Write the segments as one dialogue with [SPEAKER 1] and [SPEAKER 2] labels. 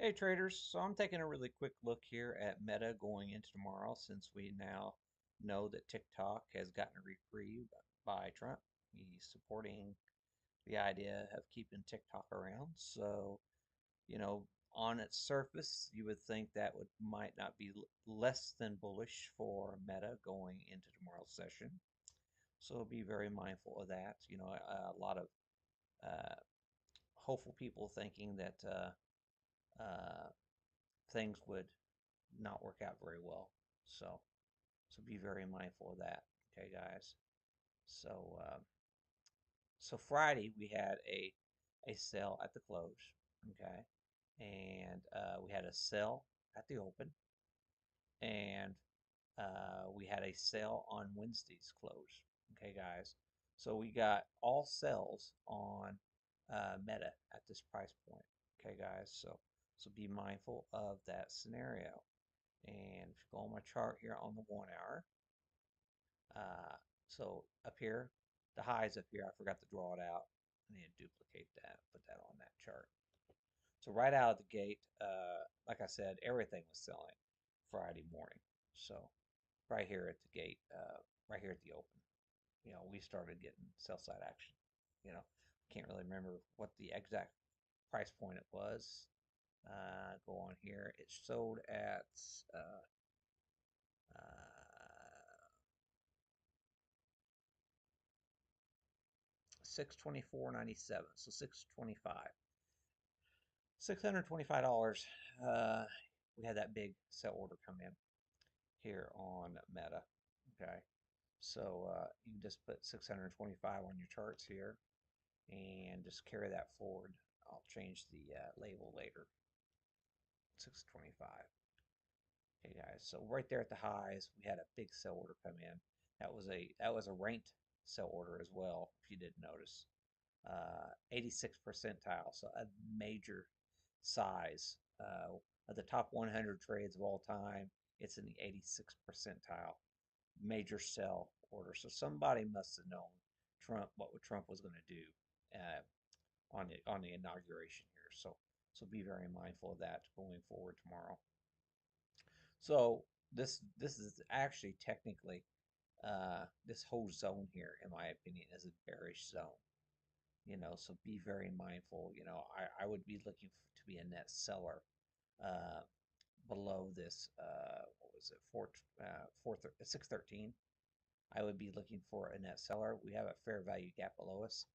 [SPEAKER 1] Hey traders, so I'm taking a really quick look here at Meta going into tomorrow since we now know that TikTok has gotten a reprieve by Trump. He's supporting the idea of keeping TikTok around. So, you know, on its surface, you would think that would might not be less than bullish for Meta going into tomorrow's session. So be very mindful of that. A lot of uh, hopeful people thinking that things would not work out very well. So, so be very mindful of that. Okay, guys. So, so Friday we had a sale at the close. Okay, and we had a sale at the open, and we had a sale on Wednesday's close. Okay, guys. So we got all sales on Meta at this price point. Okay, guys. So be mindful of that scenario. And if you go on my chart here on the 1 hour, so up here, the highs up here, I forgot to draw it out. I need to duplicate that, put that on that chart. So right out of the gate, like I said, everything was selling Friday morning. So right here at the gate, right here at the open, we started getting sell side action. You know, can't really remember what the exact price point it was. Go on here. It sold at uh, 624.97. So 625. $625. Uh, we had that big sell order come in here on Meta. Okay. So you can just put 625 on your charts here and just carry that forward. I'll change the label later. 625. Okay, guys. So right there at the highs, we had a big sell order come in. That was a ranked sell order as well, if you didn't notice. 86th percentile, so a major size. Of the top 100 trades of all time, it's in the 86th percentile, major sell order. So somebody must have known what Trump was going to do on the inauguration here. So be very mindful of that going forward tomorrow. So this is actually technically this whole zone here, in my opinion, is a bearish zone. So be very mindful. I would be looking to be a net seller uh, below this. What was it? 613. I would be looking for a net seller. We have a fair value gap below us,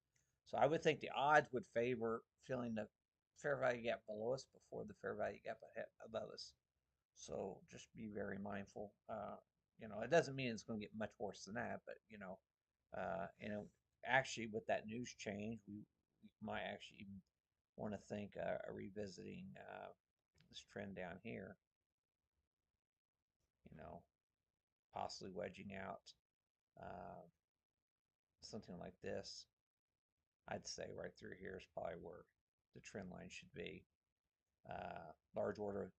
[SPEAKER 1] so I would think the odds would favor filling the fair value gap below us before the fair value gap above us. So just be very mindful. It doesn't mean it's going to get much worse than that, but uh, you know, actually with that news change, we might actually even want to think revisiting this trend down here. You know, possibly wedging out uh, something like this. I'd say right through here is probably where the trend line should be. Large order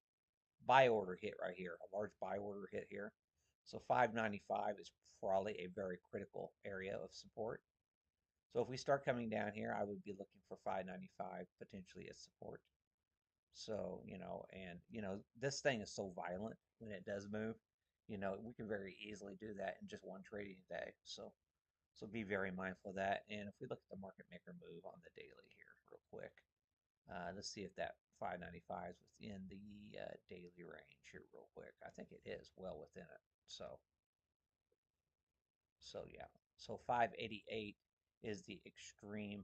[SPEAKER 1] buy order hit right here, a large buy order hit here. So 595 is probably a very critical area of support. So if we start coming down here, I would be looking for 595 potentially as support. So, this thing is so violent when it does move. We can very easily do that in just one trading day. So be very mindful of that. And if we look at the market maker move on the daily here real quick, let's see if that 595 is within the daily range here real quick. I think it is well within it. So yeah. So 588 is the extreme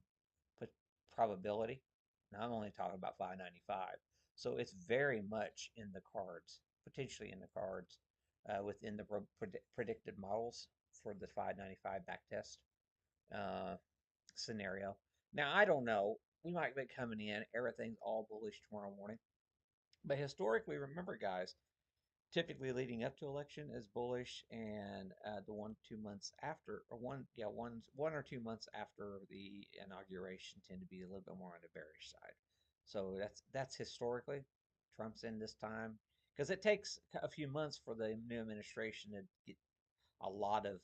[SPEAKER 1] probability. Now I'm only talking about 595. So it's very much in the cards, potentially in the cards, within the predicted models for the 595 backtest scenario. Now I don't know. We might be coming in. Everything's all bullish tomorrow morning. But historically, remember, guys, typically leading up to election is bullish, and the 1 2 months after, or one or 2 months after the inauguration, tend to be a little bit more on the bearish side. So that's historically Trump's in this time, because it takes a few months for the new administration to get a lot of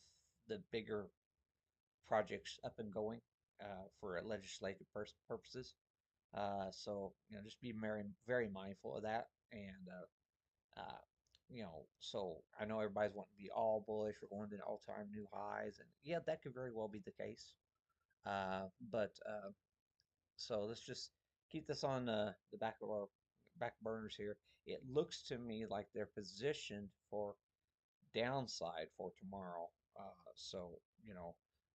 [SPEAKER 1] the bigger projects up and going for legislative purposes. So just be very mindful of that. And so I know everybody's wanting to be all bullish. We're going to all-time new highs, and yeah, that could very well be the case. But So let's just keep this on the back of our back burners here. It looks to me like they're positioned for downside for tomorrow. So,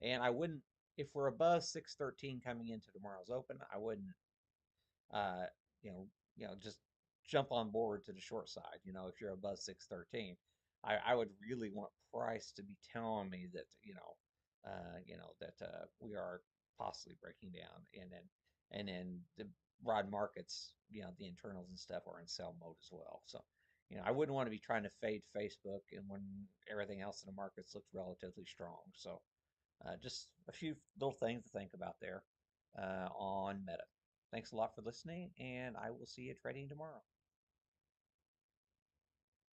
[SPEAKER 1] and I wouldn't, if we're above 613 coming into tomorrow's open, I wouldn't, uh, you know, just jump on board to the short side. If you're above 613, I would really want price to be telling me that, that we are possibly breaking down, and then the broad markets, the internals and stuff are in sell mode as well. So, I wouldn't want to be trying to fade Facebook and when everything else in the markets looks relatively strong. So, just a few little things to think about there on Meta. Thanks a lot for listening, and I will see you trading tomorrow.